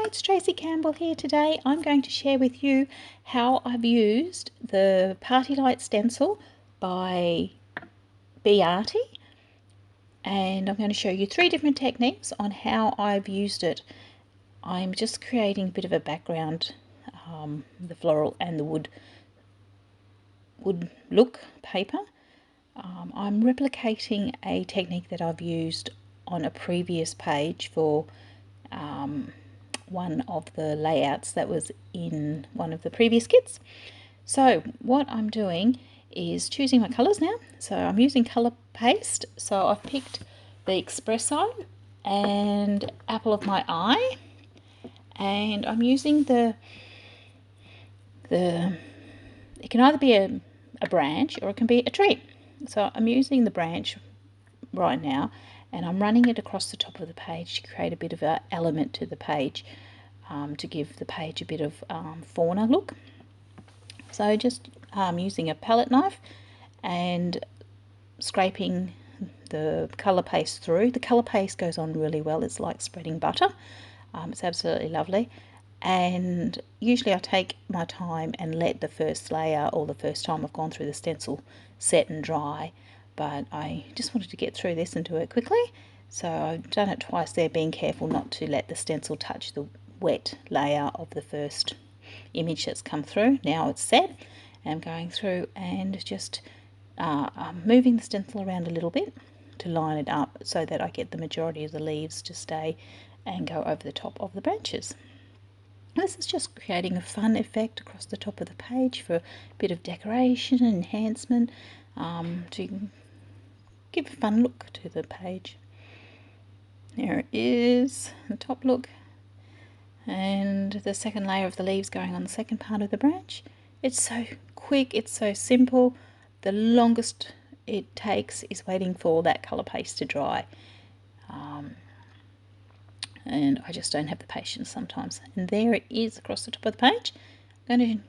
it's Tracey Campbell here today. I'm going to share with you how I've used the Party Light stencil by Arty, and I'm going to show you 3 different techniques on how I've used it. I'm just creating a bit of a background, the floral and the wood look paper. I'm replicating a technique that I've used on a previous page for one of the layouts that was in one of the previous kits. So what I'm doing is choosing my colours now. So I'm using colour paste. So I've picked the espresso and apple of my eye, and I'm using it can either be a branch or it can be a tree. So I'm using the branch right now, and I'm running it across the top of the page to create a bit of an element to the page, to give the page a bit of fauna look. So just using a palette knife and scraping the colour paste through. The colour paste goes on really well. It's like spreading butter. It's absolutely lovely. And usually I take my time and let the first layer, or the first time I've gone through the stencil, set and dry. But I just wanted to get through this and do it quickly, so I've done it twice there, being careful not to let the stencil touch the wet layer of the first image that's come through. Now it's set, and I'm going through and just moving the stencil around a little bit to line it up so that I get the majority of the leaves to stay and go over the top of the branches. This is just creating a fun effect across the top of the page for a bit of decoration and enhancement, to give a fun look to the page. There it is, the top look, and the second layer of the leaves going on the second part of the branch. It's so quick, it's so simple. The longest it takes is waiting for that colour paste to dry. And I just don't have the patience sometimes. And there it is across the top of the page. I'm going to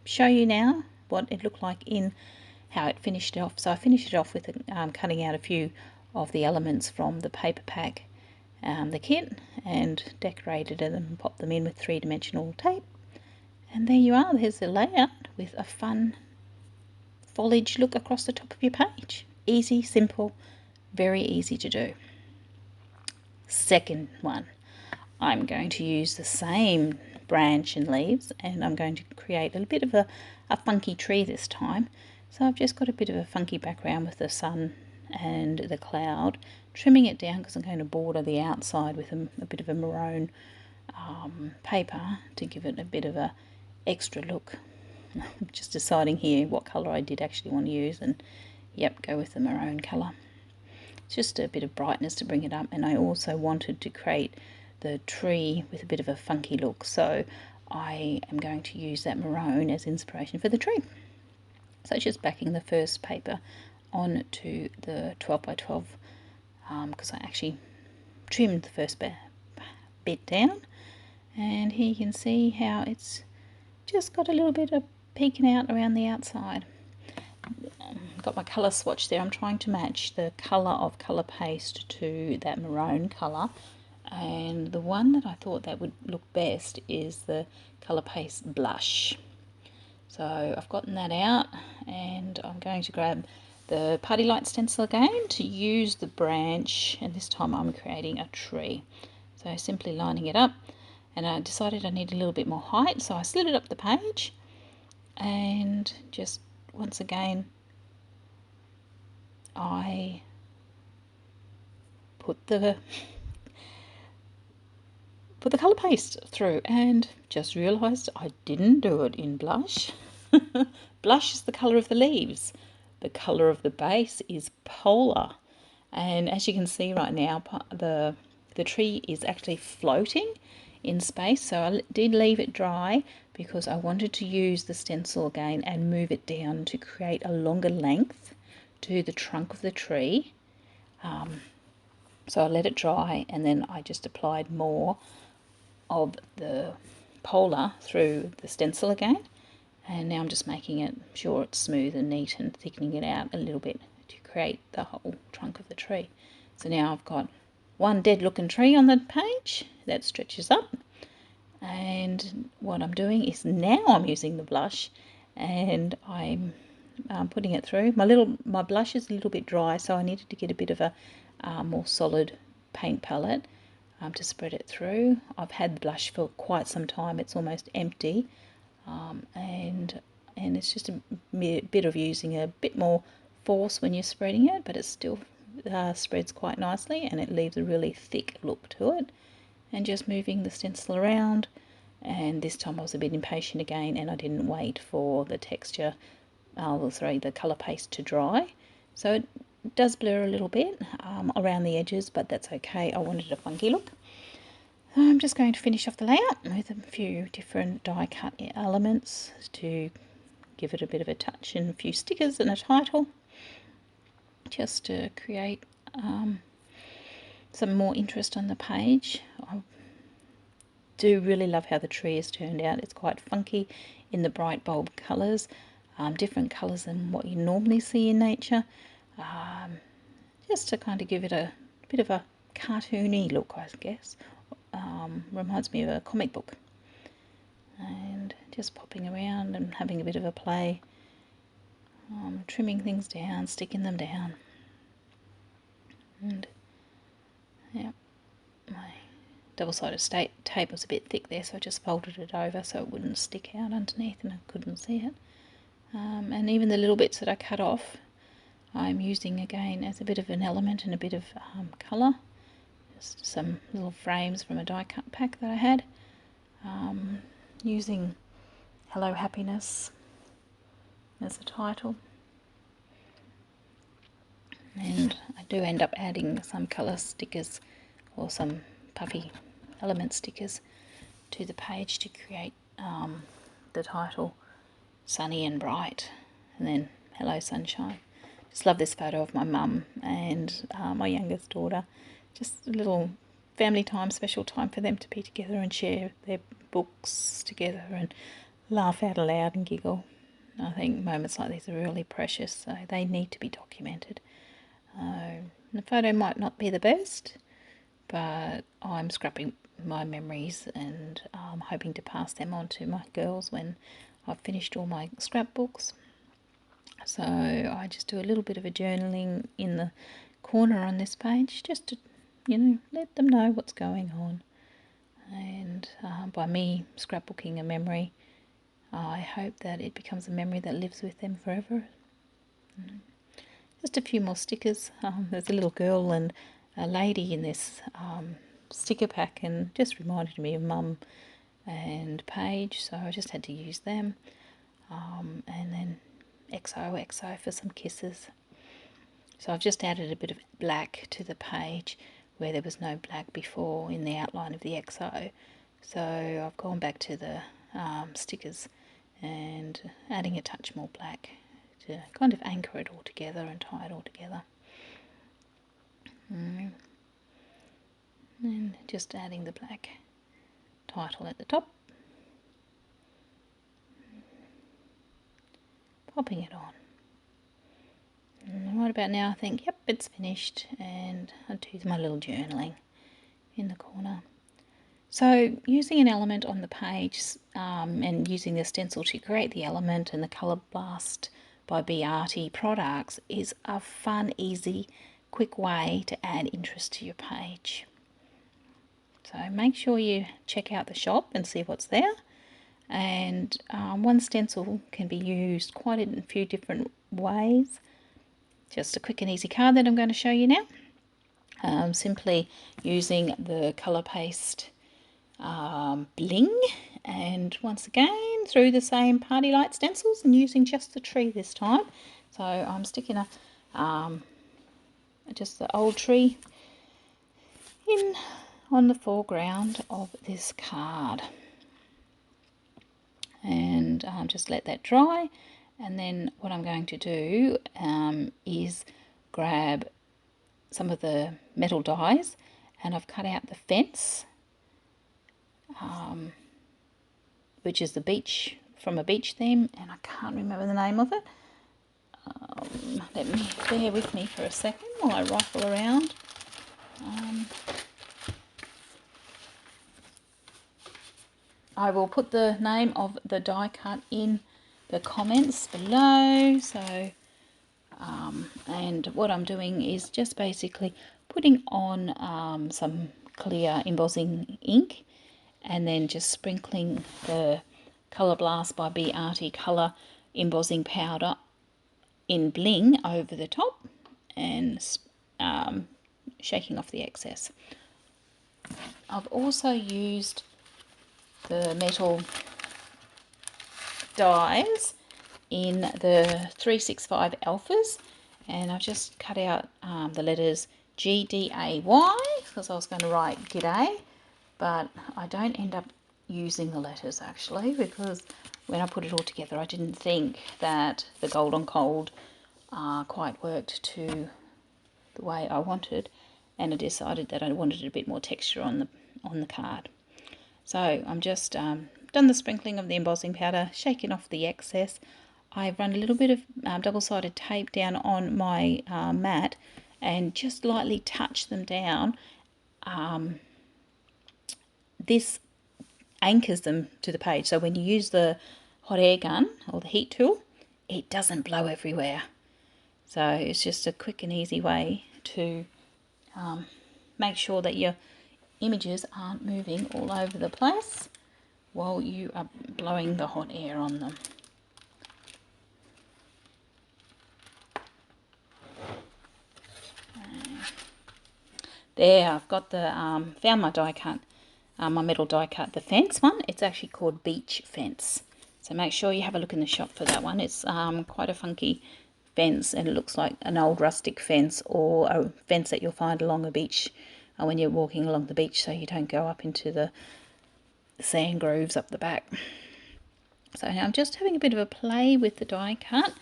show you now what it looked like in how it finished off. So I finished it off with cutting out a few of the elements from the paper pack, the kit, and decorated them and popped them in with 3-dimensional tape. And there you are. There's the layout with a fun foliage look across the top of your page. Easy, simple, very easy to do. Second one, I'm going to use the same branch and leaves, and I'm going to create a bit of a funky tree this time. So I've just got a bit of a funky background with the sun and the cloud, trimming it down because I'm going to border the outside with a bit of a maroon paper to give it a bit of a extra look. I'm just deciding here what colour I did actually want to use, and yep, go with the maroon colour. It's just a bit of brightness to bring it up, and I also wanted to create the tree with a bit of a funky look, so I am going to use that maroon as inspiration for the tree. So just backing the first paper onto the 12 by 12, because I actually trimmed the first bit down, and here you can see how it's just got a little bit of peeking out around the outside. Got my colour swatch there. I'm trying to match the colour of colour paste to that maroon colour, and the one that I thought that would look best is the colour paste blush. So I've gotten that out, and I'm going to grab the Party Light stencil again to use the branch, and this time I'm creating a tree. So simply lining it up, and I decided I need a little bit more height, so I slid it up the page, and just once again I put the colour paste through, and just realised I didn't do it in blush. Blush is the colour of the leaves. The colour of the base is polar, and as you can see right now, the tree is actually floating in space. So I did leave it dry because I wanted to use the stencil again and move it down to create a longer length to the trunk of the tree. So I let it dry, and then I just applied more of the polar through the stencil again, and now I'm just making it sure it's smooth and neat and thickening it out a little bit to create the whole trunk of the tree. So now I've got one dead looking tree on the page that stretches up, And what I'm doing is now I'm using the blush, and I'm putting it through. My blush is a little bit dry, so I needed to get a bit of a more solid paint palette to spread it through. I've had the blush for quite some time. It's almost empty, and it's just a bit of using a bit more force when you're spreading it, but it still spreads quite nicely, and it leaves a really thick look to it. And just moving the stencil around, and this time I was a bit impatient again, and I didn't wait for the texture, the colour paste to dry, so it does blur a little bit around the edges, but that's okay. I wanted a funky look. So I'm just going to finish off the layout with a few different die cut elements to give it a bit of a touch, and a few stickers and a title, just to create some more interest on the page. I do really love how the tree has turned out. It's quite funky in the bright bulb colours, different colours than what you normally see in nature, just to kind of give it a bit of a cartoony look, I guess. Reminds me of a comic book. And just popping around and having a bit of a play, trimming things down, sticking them down. And yeah, my double-sided tape was a bit thick there, so I just folded it over so it wouldn't stick out underneath and I couldn't see it. And even the little bits that I cut off, I'm using again as a bit of an element and a bit of colour. Just some little frames from a die cut pack that I had, using Hello Happiness as a title. And I do end up adding some colour stickers or some puffy element stickers to the page to create the title Sunny and Bright, and then Hello Sunshine. Just love this photo of my mum and my youngest daughter. Just a little family time, special time for them to be together and share their books together and laugh out aloud and giggle. I think moments like these are really precious, so they need to be documented. The photo might not be the best, but I'm scrapping my memories and hoping to pass them on to my girls when I've finished all my scrapbooks. So I just do a little bit of a journaling in the corner on this page, just to, let them know what's going on. And by me scrapbooking a memory, I hope that it becomes a memory that lives with them forever. Just a few more stickers. There's a little girl and a lady in this sticker pack, and just reminded me of Mum and Paige, so I just had to use them. And then XOXO for some kisses. So I've just added a bit of black to the page where there was no black before in the outline of the XO. So I've gone back to the stickers and adding a touch more black to kind of anchor it all together and tie it all together. And just adding the black title at the top. Popping it on. And right about now I think, yep, it's finished, and I'll do my little journaling in the corner. So using an element on the page and using the stencil to create the element and the Colour Blast by Arty products is a fun, easy, quick way to add interest to your page. So make sure you check out the shop and see what's there. And one stencil can be used quite in a few different ways. Just a quick and easy card that I'm going to show you now. Simply using the colour paste bling, and once again through the same party light stencils and using just the tree this time. So I'm sticking just the old tree in on the foreground of this card, and just let that dry. And then what I'm going to do is grab some of the metal dies, and I've cut out the fence, which is the beach, from a beach theme, and I can't remember the name of it. Let me bear with me for a second while I rifle around. I will put the name of the die cut in the comments below. So, and what I'm doing is just basically putting on some clear embossing ink, and then just sprinkling the Colour Blast by Arty colour embossing powder in bling over the top, and shaking off the excess. I've also used the metal dies in the 365 alphas, and I've just cut out the letters GDAY because I was going to write G'day, but I don't end up using the letters actually, because when I put it all together I didn't think that the gold on cold quite worked to the way I wanted, and I decided that I wanted a bit more texture on the card. So I'm just done the sprinkling of the embossing powder, shaking off the excess. I've run a little bit of double-sided tape down on my mat and just lightly touch them down. This anchors them to the page, so when you use the hot air gun or the heat tool, it doesn't blow everywhere. So it's just a quick and easy way to make sure that your images aren't moving all over the place while you are blowing the hot air on them. There, I've got the found my die cut, my metal die cut, the fence one. It's actually called Beach Fence. So make sure you have a look in the shop for that one. It's quite a funky fence, and it looks like an old rustic fence, or a fence that you'll find along a beach when you're walking along the beach, so you don't go up into the sand grooves up the back. So now I'm just having a bit of a play with the die cut,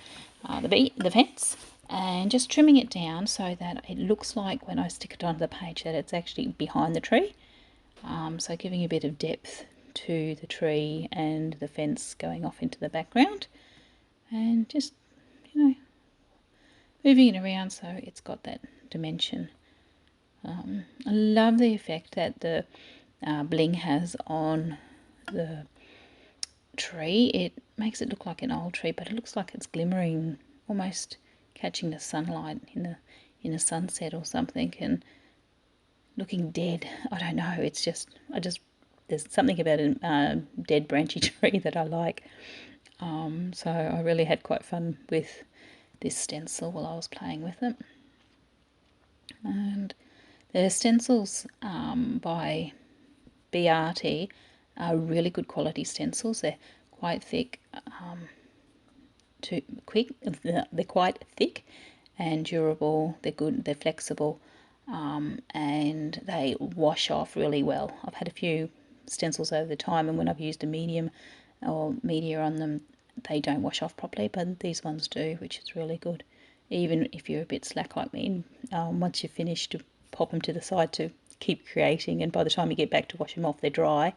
the fence, and just trimming it down so that it looks like when I stick it onto the page that it's actually behind the tree. So giving a bit of depth to the tree and the fence going off into the background, and just, you know, moving it around so it's got that dimension. I love the effect that the bling has on the tree. It makes it look like an old tree, but it looks like it's glimmering, almost catching the sunlight in a sunset or something, and looking dead. I don't know, it's just, there's something about a dead branchy tree that I like. So I really had quite fun with this stencil while I was playing with it. And the stencils by Arty are really good quality stencils. They're quite thick, they're quite thick and durable. They're good, they're flexible, and they wash off really well. I've had a few stencils over the time, and when I've used a medium or media on them, they don't wash off properly, but these ones do, which is really good. Even if you're a bit slack like me, once you've finished, to pop them to the side to keep creating, and by the time you get back to wash them off, they're dry.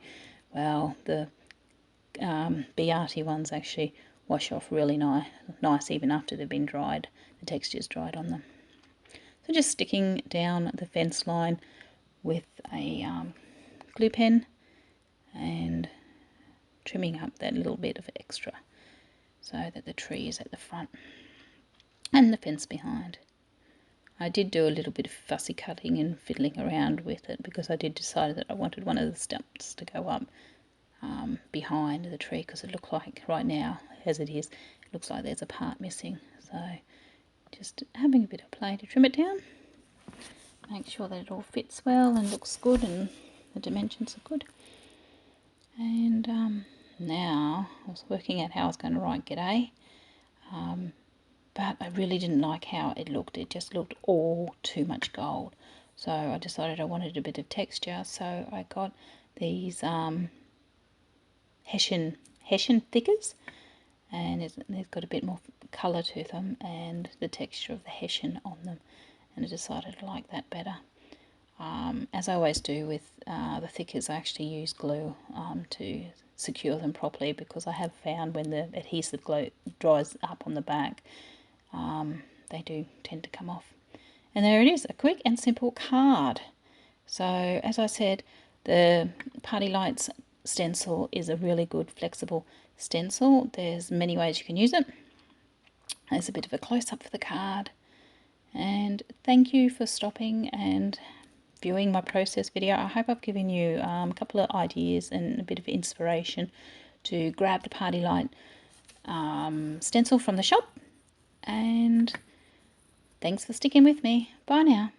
Well, the Arty ones actually wash off really nice even after they've been dried. The texture's dried on them. So just sticking down the fence line with a glue pen and trimming up that little bit of extra so that the tree is at the front and the fence behind. I did do a little bit of fussy cutting and fiddling around with it because I did decide that I wanted one of the stumps to go up behind the tree, because it looked like right now, as it is, it looks like there's a part missing. So just having a bit of play to trim it down, make sure that it all fits well and looks good and the dimensions are good. And now I was working out how I was going to write G'day, but I really didn't like how it looked. It just looked all too much gold. So I decided I wanted a bit of texture, so I got these Hessian thickers, and they've got a bit more colour to them and the texture of the Hessian on them, and I decided I like that better. As I always do with the thickers, I actually use glue to secure them properly, because I have found when the adhesive glue dries up on the back, they do tend to come off. And there it is, a quick and simple card. So as I said, the party lights stencil is a really good flexible stencil. There's many ways you can use it. There's a bit of a close-up for the card. And thank you for stopping and viewing my process video. I hope I've given you a couple of ideas and a bit of inspiration to grab the Party Light stencil from the shop. And thanks for sticking with me. Bye now.